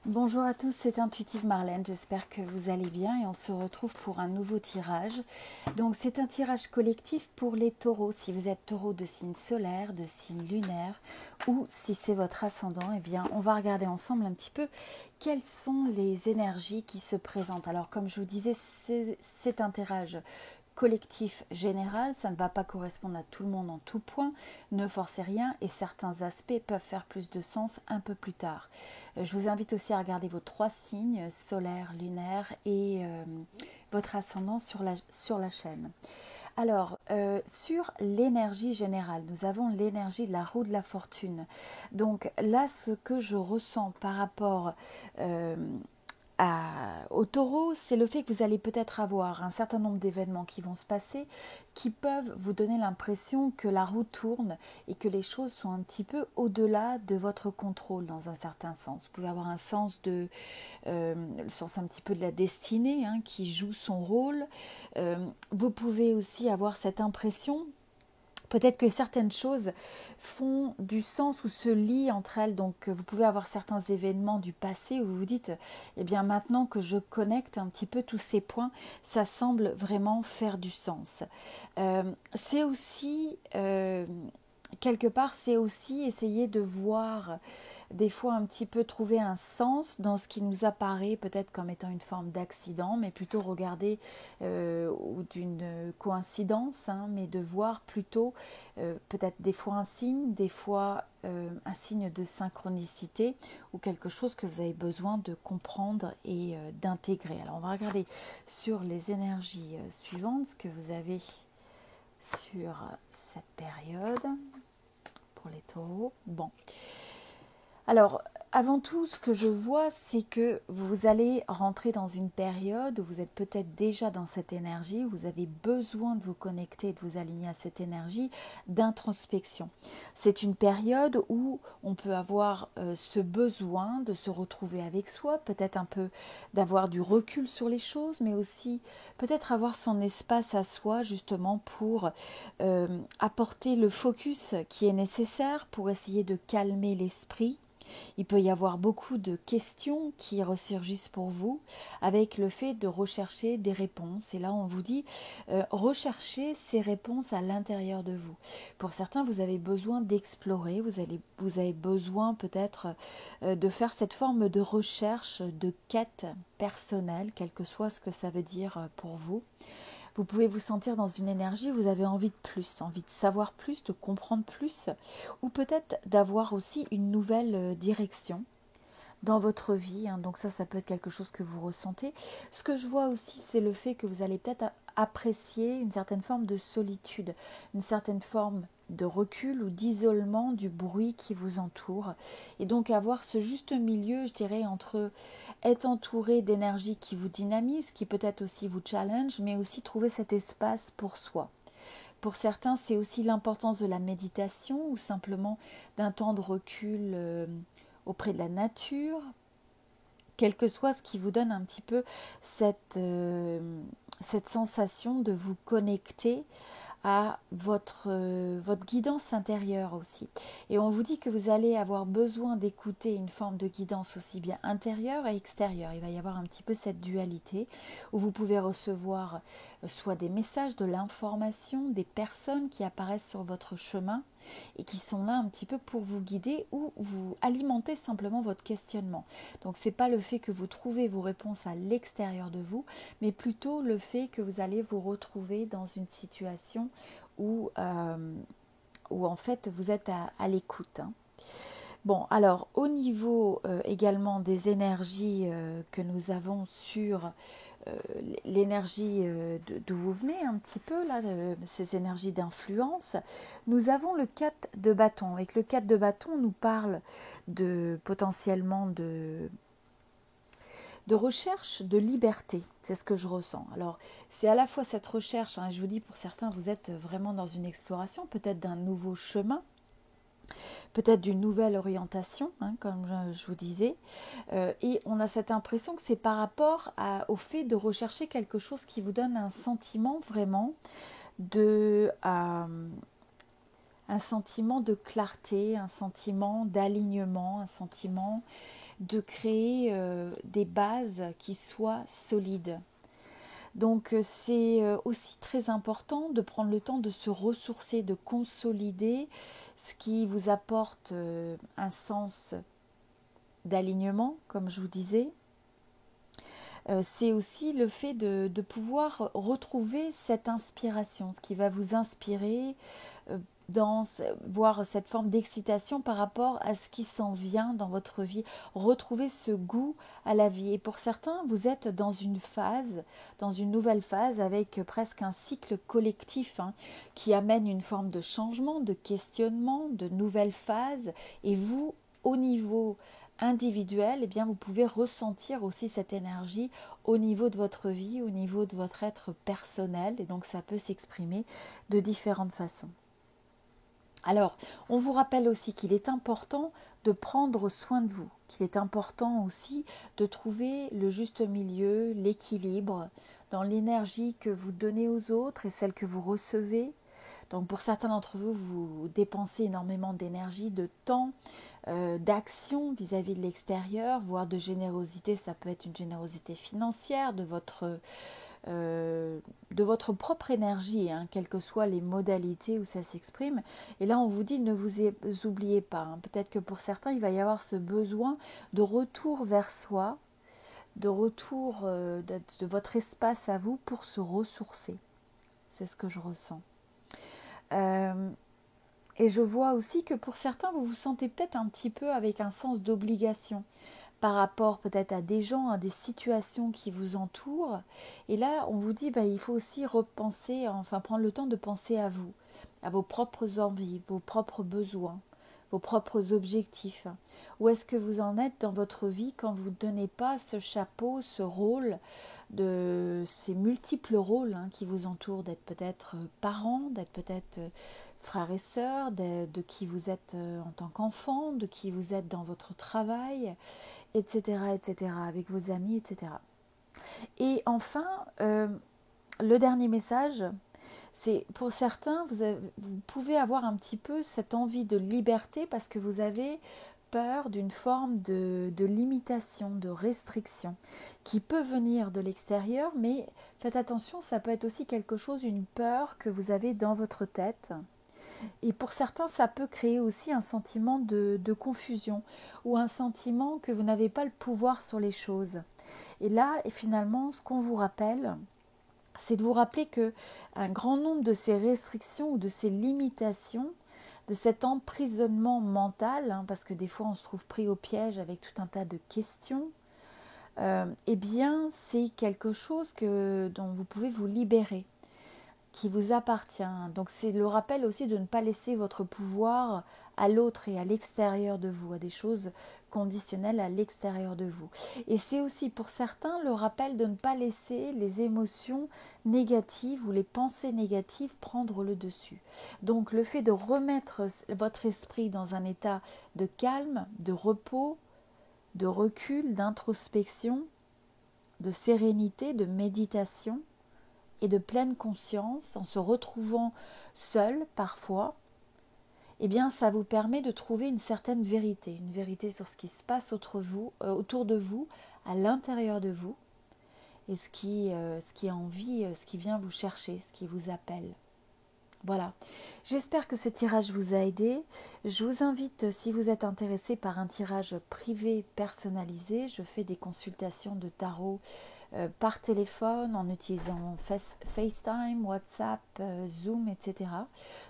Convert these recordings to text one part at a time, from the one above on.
Bonjour à tous, c'est Intuitive Marlène, j'espère que vous allez bien et on se retrouve pour un nouveau tirage. Donc c'est un tirage collectif pour les taureaux, si vous êtes taureau de signe solaire, de signe lunaire ou si c'est votre ascendant, eh bien on va regarder ensemble un petit peu quelles sont les énergies qui se présentent. Alors comme je vous disais, c'est un tirage collectif général, ça ne va pas correspondre à tout le monde en tout point, ne forcez rien et certains aspects peuvent faire plus de sens un peu plus tard. Je vous invite aussi à regarder vos trois signes, solaire, lunaire et votre ascendant sur la chaîne. Alors, sur l'énergie générale, nous avons l'énergie de la roue de la fortune. Donc là, ce que je ressens par rapport au taureau, c'est le fait que vous allez peut-être avoir un certain nombre d'événements qui vont se passer qui peuvent vous donner l'impression que la roue tourne et que les choses sont un petit peu au-delà de votre contrôle dans un certain sens. Vous pouvez avoir un sens le sens un petit peu de la destinée qui joue son rôle. Vous pouvez aussi avoir cette impression. Peut-être que certaines choses font du sens ou se lient entre elles. Donc, vous pouvez avoir certains événements du passé où vous vous dites, eh bien, maintenant que je connecte un petit peu tous ces points, ça semble vraiment faire du sens. C'est aussi, quelque part, c'est aussi essayer de voir des fois un petit peu trouver un sens dans ce qui nous apparaît peut-être comme étant une forme d'accident, mais plutôt regarder ou d'une coïncidence, mais de voir plutôt peut-être des fois un signe, des fois un signe de synchronicité ou quelque chose que vous avez besoin de comprendre et d'intégrer. Alors on va regarder sur les énergies suivantes ce que vous avez sur cette période pour les taureaux. Bon. Alors, avant tout, ce que je vois, c'est que vous allez rentrer dans une période où vous êtes peut-être déjà dans cette énergie, où vous avez besoin de vous connecter, de vous aligner à cette énergie d'introspection. C'est une période où on peut avoir ce besoin de se retrouver avec soi, peut-être un peu d'avoir du recul sur les choses, mais aussi peut-être avoir son espace à soi justement pour apporter le focus qui est nécessaire pour essayer de calmer l'esprit. Il peut y avoir beaucoup de questions qui ressurgissent pour vous avec le fait de rechercher des réponses. Et là, on vous dit, recherchez ces réponses à l'intérieur de vous. Pour certains, vous avez besoin d'explorer, vous avez besoin peut-être de faire cette forme de recherche, de quête personnelle, quel que soit ce que ça veut dire pour vous. Vous pouvez vous sentir dans une énergie, vous avez envie de plus, envie de savoir plus, de comprendre plus, ou peut-être d'avoir aussi une nouvelle direction dans votre vie. Donc ça peut être quelque chose que vous ressentez. Ce que je vois aussi, c'est le fait que vous allez peut-être apprécier une certaine forme de solitude, une certaine forme de recul ou d'isolement du bruit qui vous entoure. Et donc avoir ce juste milieu, je dirais, entre être entouré d'énergie qui vous dynamise, qui peut-être aussi vous challenge, mais aussi trouver cet espace pour soi. Pour certains, c'est aussi l'importance de la méditation ou simplement d'un temps de recul auprès de la nature, quel que soit ce qui vous donne un petit peu cette sensation de vous connecter à votre guidance intérieure aussi. Et on vous dit que vous allez avoir besoin d'écouter une forme de guidance aussi bien intérieure et extérieure. Il va y avoir un petit peu cette dualité où vous pouvez recevoir soit des messages, de l'information, des personnes qui apparaissent sur votre chemin et qui sont là un petit peu pour vous guider ou vous alimenter simplement votre questionnement. Donc c'est pas le fait que vous trouvez vos réponses à l'extérieur de vous, mais plutôt le fait que vous allez vous retrouver dans une situation où en fait vous êtes à l'écoute. Bon, alors au niveau également des énergies que nous avons sur l'énergie d'où vous venez un petit peu, là, ces énergies d'influence, nous avons le 4 de bâton. Avec le 4 de bâton, on nous parle de potentiellement de recherche de liberté. C'est ce que je ressens. Alors, c'est à la fois cette recherche, je vous dis pour certains, vous êtes vraiment dans une exploration, peut-être d'un nouveau chemin, peut-être d'une nouvelle orientation, comme je vous disais. Et on a cette impression que c'est par rapport au fait de rechercher quelque chose qui vous donne un sentiment vraiment un sentiment de clarté, un sentiment d'alignement, un sentiment de créer des bases qui soient solides. Donc c'est aussi très important de prendre le temps de se ressourcer, de consolider ce qui vous apporte un sens d'alignement, comme je vous disais. C'est aussi le fait de pouvoir retrouver cette inspiration, ce qui va vous inspirer, voir cette forme d'excitation par rapport à ce qui s'en vient dans votre vie, retrouver ce goût à la vie. Et pour certains, vous êtes dans une phase, dans une nouvelle phase avec presque un cycle collectif qui amène une forme de changement, de questionnement, de nouvelles phases. Et vous, au niveau individuel, eh bien, vous pouvez ressentir aussi cette énergie au niveau de votre vie, au niveau de votre être personnel. Et donc, ça peut s'exprimer de différentes façons. Alors, on vous rappelle aussi qu'il est important de prendre soin de vous, qu'il est important aussi de trouver le juste milieu, l'équilibre dans l'énergie que vous donnez aux autres et celle que vous recevez. Donc pour certains d'entre vous, vous dépensez énormément d'énergie, de temps, d'action vis-à-vis de l'extérieur, voire de générosité. Ça peut être une générosité financière, de votre propre énergie, quelles que soient les modalités où ça s'exprime. Et là, on vous dit, ne vous oubliez pas. Peut-être que pour certains, il va y avoir ce besoin de retour vers soi, de retour de votre espace à vous pour se ressourcer. C'est ce que je ressens. Et je vois aussi que pour certains, vous vous sentez peut-être un petit peu avec un sens d'obligation par rapport peut-être à des gens, à des situations qui vous entourent. Et là, on vous dit, il faut aussi repenser, enfin prendre le temps de penser à vous, à vos propres envies, vos propres besoins, vos propres objectifs. Où est-ce que vous en êtes dans votre vie quand vous ne donnez pas ce chapeau, ce rôle, de ces multiples rôles qui vous entourent, d'être peut-être parent, d'être peut-être frères et sœurs, de qui vous êtes en tant qu'enfant, de qui vous êtes dans votre travail, etc., avec vos amis, etc. Et enfin, le dernier message, c'est pour certains, vous pouvez avoir un petit peu cette envie de liberté parce que vous avez peur d'une forme de limitation, de restriction qui peut venir de l'extérieur, mais faites attention, ça peut être aussi quelque chose, une peur que vous avez dans votre tête. Et pour certains, ça peut créer aussi un sentiment de confusion ou un sentiment que vous n'avez pas le pouvoir sur les choses. Et là, finalement, ce qu'on vous rappelle, c'est de vous rappeler que un grand nombre de ces restrictions ou de ces limitations, de cet emprisonnement mental, parce que des fois on se trouve pris au piège avec tout un tas de questions, eh bien c'est quelque chose dont vous pouvez vous libérer, qui vous appartient. Donc c'est le rappel aussi de ne pas laisser votre pouvoir à l'autre et à l'extérieur de vous, à des choses conditionnelles à l'extérieur de vous. Et c'est aussi pour certains le rappel de ne pas laisser les émotions négatives ou les pensées négatives prendre le dessus. Donc le fait de remettre votre esprit dans un état de calme, de repos, de recul, d'introspection, de sérénité, de méditation, et de pleine conscience, en se retrouvant seul parfois, eh bien ça vous permet de trouver une certaine vérité, une vérité sur ce qui se passe autour de vous, à l'intérieur de vous, et ce qui est en vie, ce qui vient vous chercher, ce qui vous appelle. Voilà, j'espère que ce tirage vous a aidé. Je vous invite, si vous êtes intéressé par un tirage privé personnalisé, je fais des consultations de tarot par téléphone en utilisant FaceTime, WhatsApp, Zoom, etc.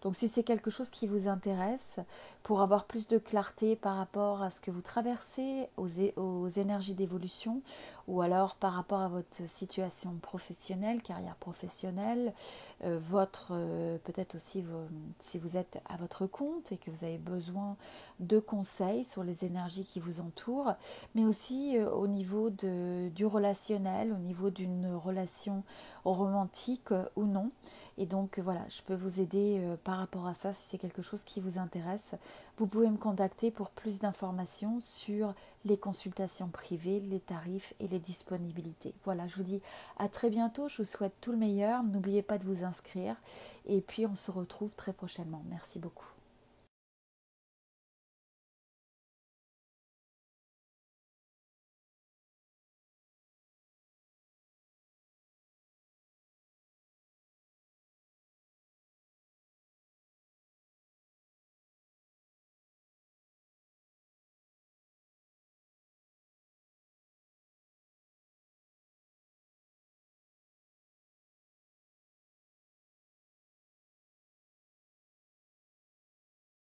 Donc si c'est quelque chose qui vous intéresse, pour avoir plus de clarté par rapport à ce que vous traversez, aux énergies d'évolution, ou alors par rapport à votre situation professionnelle, carrière professionnelle, peut-être aussi si vous êtes à votre compte et que vous avez besoin de conseils sur les énergies qui vous entourent, mais aussi au niveau du relationnel, au niveau d'une relation romantique ou non. Et donc voilà, je peux vous aider par rapport à ça si c'est quelque chose qui vous intéresse. Vous pouvez me contacter pour plus d'informations sur les consultations privées, les tarifs et les disponibilités. Voilà, je vous dis à très bientôt, je vous souhaite tout le meilleur. N'oubliez pas de vous inscrire et puis on se retrouve très prochainement. Merci beaucoup.